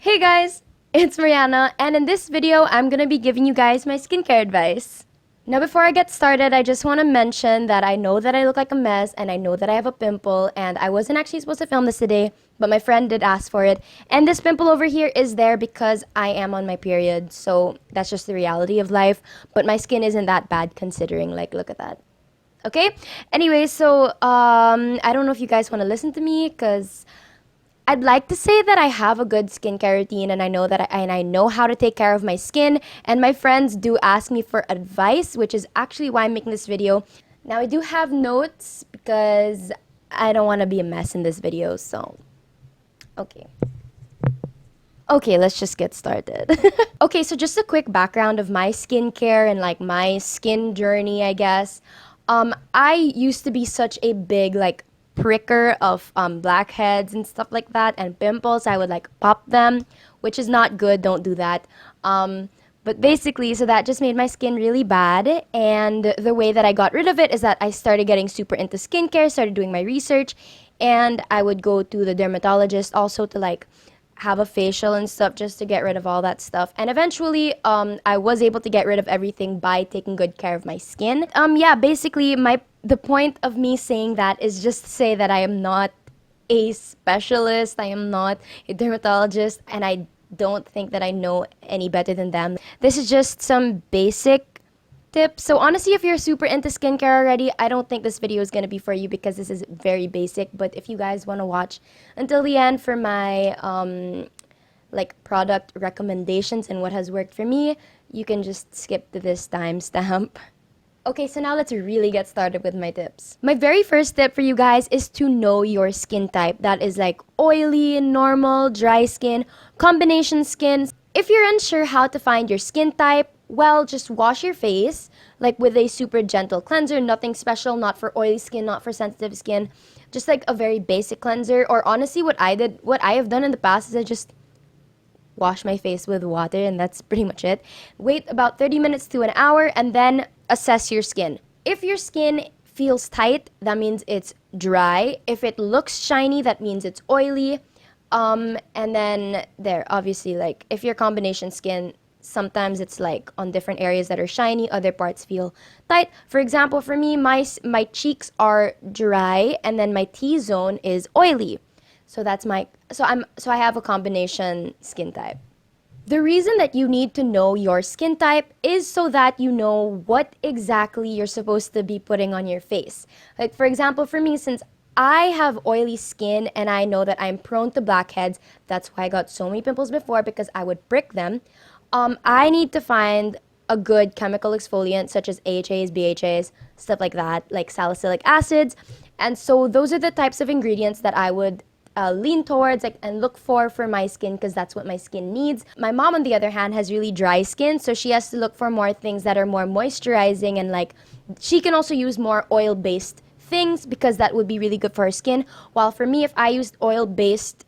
Hey guys, it's Mariana, and in this video, I'm gonna be giving you guys my skincare advice. Now, before I get started, I just want to mention that I know that I look like a mess, and I know that I have a pimple, and I wasn't actually supposed to film this today, but my friend did ask for it. And this pimple over here is there because I am on my period, so that's just the reality of life. But my skin isn't that bad considering, like, look at that. Okay? Anyway, so I don't know if you guys want to listen to me, because I'd like to say that I have a good skincare routine and I know that I know how to take care of my skin, and my friends do ask me for advice, which is actually why I'm making this video. Now I do have notes because I don't want to be a mess in this video, so okay. Okay, let's just get started. Okay, so just a quick background of my skincare and like my skin journey, I guess. I used to be such a big like pricker of blackheads and stuff like that and pimples. I would like pop them, which is not good. Don't do that. But basically, so that just made my skin really bad. And the way that I got rid of it is that I started getting super into skincare, started doing my research, and I would go to the dermatologist also to like have a facial and stuff just to get rid of all that stuff. And eventually, I was able to get rid of everything by taking good care of my skin. Yeah, basically, the point of me saying that is just to say that I am not a specialist. I am not a dermatologist, and I don't think that I know any better than them. This is just some basic tips. So honestly, if you're super into skincare already, I don't think this video is going to be for you because this is very basic. But if you guys want to watch until the end for my like product recommendations and what has worked for me, you can just skip to this timestamp. Okay, so now let's really get started with my tips. My very first tip for you guys is to know your skin type. That is like oily, normal, dry skin, combination skin. If you're unsure how to find your skin type, well, just wash your face like with a super gentle cleanser, nothing special, not for oily skin, not for sensitive skin, just like a very basic cleanser. Or honestly, what I have done in the past is I just wash my face with water, and that's pretty much it. Wait about 30 minutes to an hour and then assess your skin. If your skin feels tight, that means it's dry. If it looks shiny, that means it's oily. And then there, obviously, like if your combination skin, sometimes it's like on different areas that are shiny, other parts feel tight. For example, for me, my cheeks are dry and then my T-zone is oily. So I have a combination skin type. The reason that you need to know your skin type is so that you know what exactly you're supposed to be putting on your face. Like for example, for me, since I have oily skin and I know that I'm prone to blackheads, that's why I got so many pimples before, because I would prick them. I need to find a good chemical exfoliant such as AHAs, BHAs, stuff like that, like salicylic acids. And so those are the types of ingredients that I would lean towards like, and look for my skin, because that's what my skin needs. My mom, on the other hand, has really dry skin, so she has to look for more things that are more moisturizing, and like she can also use more oil-based things because that would be really good for her skin. While for me, if I used oil-based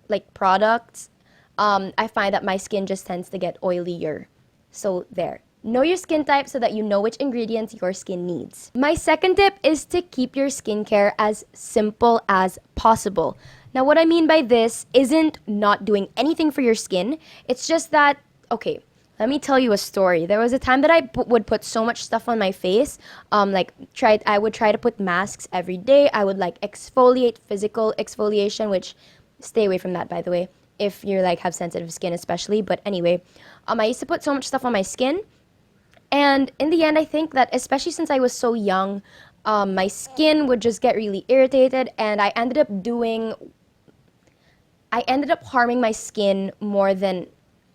like products, I find that my skin just tends to get oilier. So there. Know your skin type so that you know which ingredients your skin needs. My second tip is to keep your skincare as simple as possible. Now, what I mean by this isn't not doing anything for your skin. It's just that, okay, let me tell you a story. There was a time that I would put so much stuff on my face. I would try to put masks every day. I would like exfoliate, physical exfoliation, which stay away from that, by the way, if you're like have sensitive skin especially. But anyway, I used to put so much stuff on my skin. And in the end, I think that especially since I was so young, my skin would just get really irritated, and I ended up harming my skin more than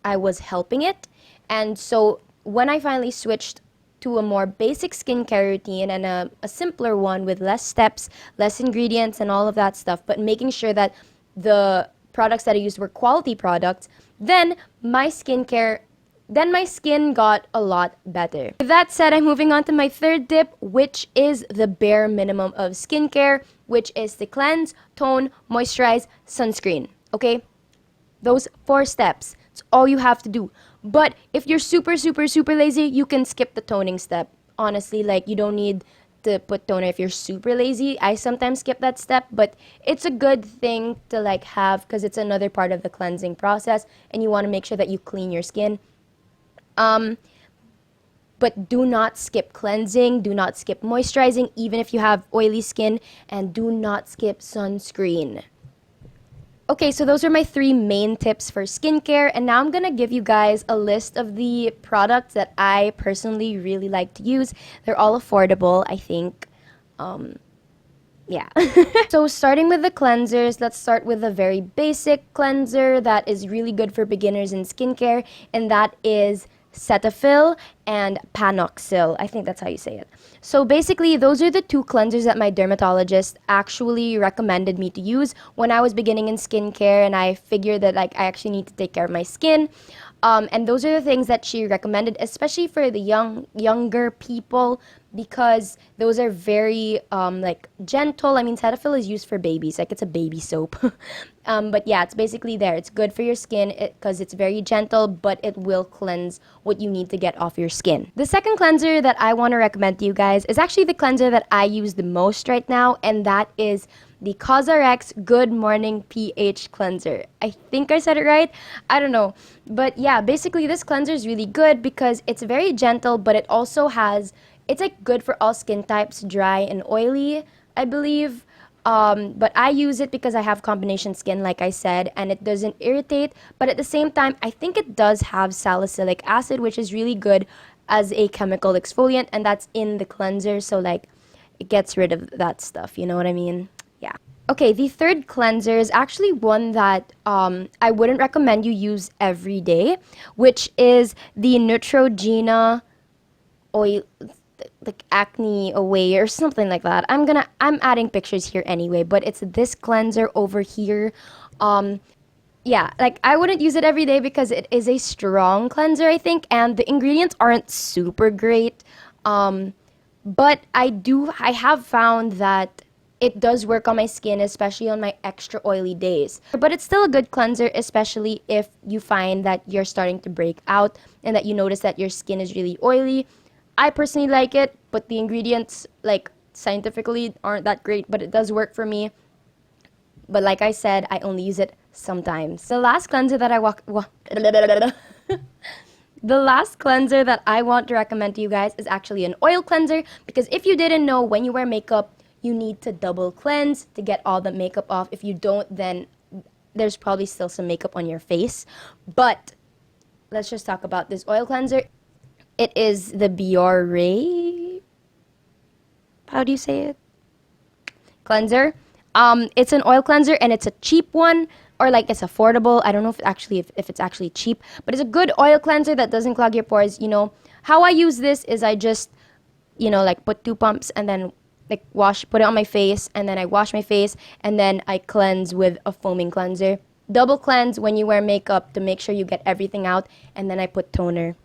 I was helping it. And so when I finally switched to a more basic skincare routine and a simpler one with less steps, less ingredients, and all of that stuff, but making sure that the products that I used were quality products, then my skin got a lot better. With that said, I'm moving on to my third tip, which is the bare minimum of skincare, which is to cleanse, tone, moisturize, sunscreen. Okay? Those 4 steps. It's all you have to do. But if you're super, super, super lazy, you can skip the toning step. Honestly, like you don't need to put toner if you're super lazy. I sometimes skip that step, but it's a good thing to like have because it's another part of the cleansing process, and you want to make sure that you clean your skin. But do not skip cleansing, do not skip moisturizing, even if you have oily skin, and do not skip sunscreen. Okay, so those are my 3 main tips for skincare, and now I'm gonna give you guys a list of the products that I personally really like to use. They're all affordable, I think. Yeah. So starting with the cleansers, let's start with a very basic cleanser that is really good for beginners in skincare, and that is Cetaphil and Panoxyl. I think that's how you say it. So basically, those are the 2 cleansers that my dermatologist actually recommended me to use when I was beginning in skincare, and I figured that like I actually need to take care of my skin. And those are the things that she recommended, especially for the younger people, because those are very like gentle. I mean, Cetaphil is used for babies, like it's a baby soap. But yeah, it's basically there. It's good for your skin because it's very gentle, but it will cleanse what you need to get off your skin. The second cleanser that I want to recommend to you guys is actually the cleanser that I use the most right now, and that is the CosRX Good Morning pH Cleanser. I think I said it right. I don't know. But yeah, basically this cleanser is really good because it's very gentle, but it also has, it's like good for all skin types, dry and oily, I believe. But I use it because I have combination skin, like I said, and it doesn't irritate. But at the same time, I think it does have salicylic acid, which is really good as a chemical exfoliant, and that's in the cleanser. So like, it gets rid of that stuff. You know what I mean? Yeah. Okay, the third cleanser is actually one that I wouldn't recommend you use every day, which is the Neutrogena oil, like acne away or something like that. I'm adding pictures here anyway, but it's this cleanser over here. Yeah, like I wouldn't use it every day because it is a strong cleanser, I think, and the ingredients aren't super great. But I have found that it does work on my skin, especially on my extra oily days. But it's still a good cleanser, especially if you find that you're starting to break out and that you notice that your skin is really oily. I personally like it, but the ingredients, like, scientifically aren't that great, but it does work for me. But like I said, I only use it sometimes. The last cleanser that The last cleanser that I want to recommend to you guys is actually an oil cleanser, because if you didn't know, when you wear makeup, you need to double cleanse to get all the makeup off. If you don't, then there's probably still some makeup on your face. But let's just talk about this oil cleanser. It is the Biore, how do you say it? Cleanser. It's an oil cleanser, and it's a cheap one, or like it's affordable. I don't know if it's actually cheap, but it's a good oil cleanser that doesn't clog your pores. You know, how I use this is I just, like put 2 pumps and then like put it on my face, and then I wash my face, and then I cleanse with a foaming cleanser. Double cleanse when you wear makeup to make sure you get everything out, and then I put toner.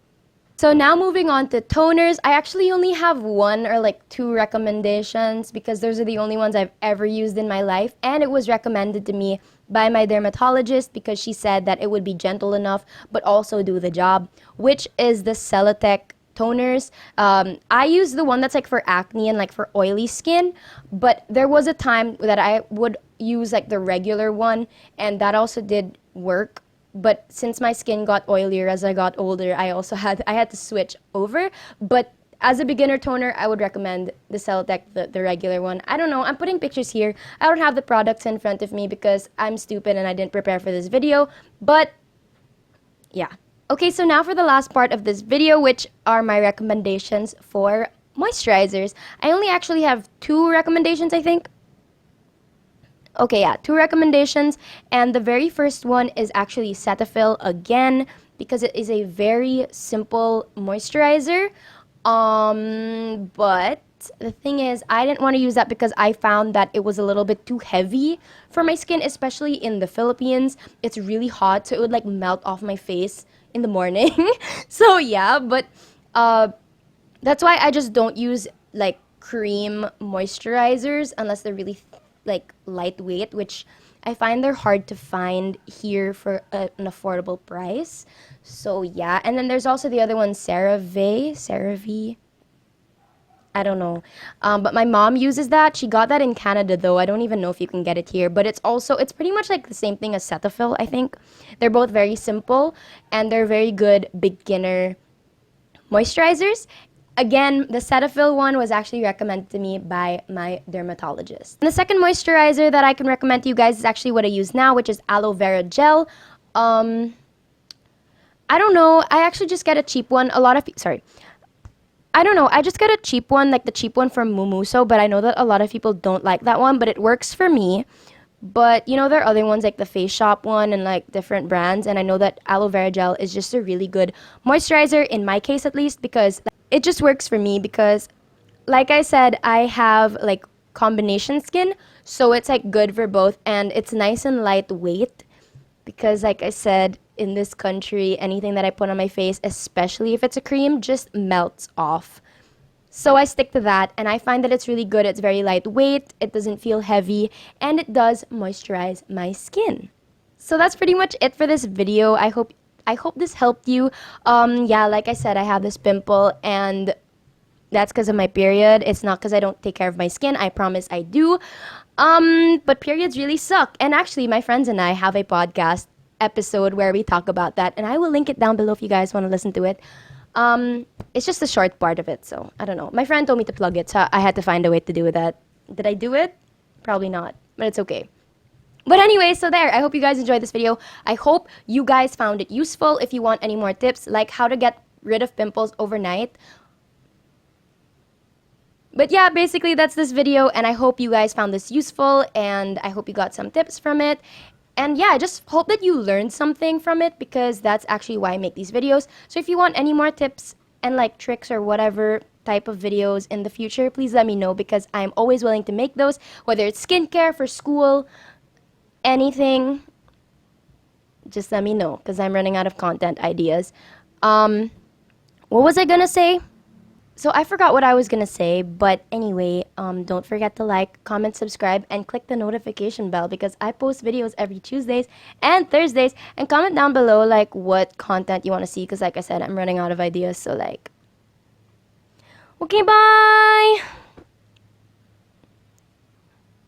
So now moving on to toners, I actually only have 1 or like 2 recommendations because those are the only ones I've ever used in my life, and it was recommended to me by my dermatologist because she said that it would be gentle enough but also do the job, which is the Celotex toners. I use the one that's like for acne and like for oily skin, but there was a time that I would use like the regular one, and that also did work. But since my skin got oilier as I got older, I had to switch over. But as a beginner toner, I would recommend the Celotex, the regular one. I don't know, I'm putting pictures here. I don't have the products in front of me because I'm stupid and I didn't prepare for this video. But yeah. Okay, so now for the last part of this video, which are my recommendations for moisturizers. I only actually have 2 recommendations, I think. Okay, yeah, 2 recommendations, and the very first one is actually Cetaphil again, because it is a very simple moisturizer. But the thing is, I didn't want to use that because I found that it was a little bit too heavy for my skin, especially in the Philippines. It's really hot, so it would like melt off my face in the morning. So yeah, but that's why I just don't use like cream moisturizers unless they're really like lightweight, which I find they're hard to find here for an affordable price. So yeah, and then there's also the other one, CeraVe. I don't know. But my mom uses that. She got that in Canada though. I don't even know if you can get it here. But it's pretty much like the same thing as Cetaphil, I think. They're both very simple and they're very good beginner moisturizers. Again, the Cetaphil one was actually recommended to me by my dermatologist. And the second moisturizer that I can recommend to you guys is actually what I use now, which is aloe vera gel. I don't know. I actually just get a cheap one. I don't know. I just get a cheap one, like the cheap one from Mumuso, but I know that a lot of people don't like that one, but it works for me. But you know, there are other ones like the Face Shop one and like different brands, and I know that aloe vera gel is just a really good moisturizer in my case at least because it just works for me because like I said, I have like combination skin, so it's like good for both and it's nice and lightweight because like I said, in this country, anything that I put on my face, especially if it's a cream, just melts off. So I stick to that and I find that it's really good. It's very lightweight, it doesn't feel heavy, and it does moisturize my skin. So that's pretty much it for this video. I hope this helped you. Yeah, like I said, I have this pimple and that's because of my period. It's not because I don't take care of my skin. I promise I do. But periods really suck. And actually, my friends and I have a podcast episode where we talk about that, and I will link it down below if you guys want to listen to it. It's just a short part of it, so I don't know. My friend told me to plug it, so I had to find a way to do that. Did I do it? Probably not, but it's okay. But anyway, so there. I hope you guys enjoyed this video. I hope you guys found it useful. If you want any more tips, like how to get rid of pimples overnight. But yeah, basically that's this video, and I hope you guys found this useful, and I hope you got some tips from it. And yeah, I just hope that you learned something from it because that's actually why I make these videos. So if you want any more tips and like tricks or whatever type of videos in the future, please let me know because I'm always willing to make those, whether it's skincare, for school, anything. Just let me know because I'm running out of content ideas. What was I gonna say? So I forgot what I was gonna say, but anyway, don't forget to like, comment, subscribe, and click the notification bell because I post videos every Tuesdays and Thursdays. And comment down below like what content you want to see because like I said, I'm running out of ideas. So like, okay, bye!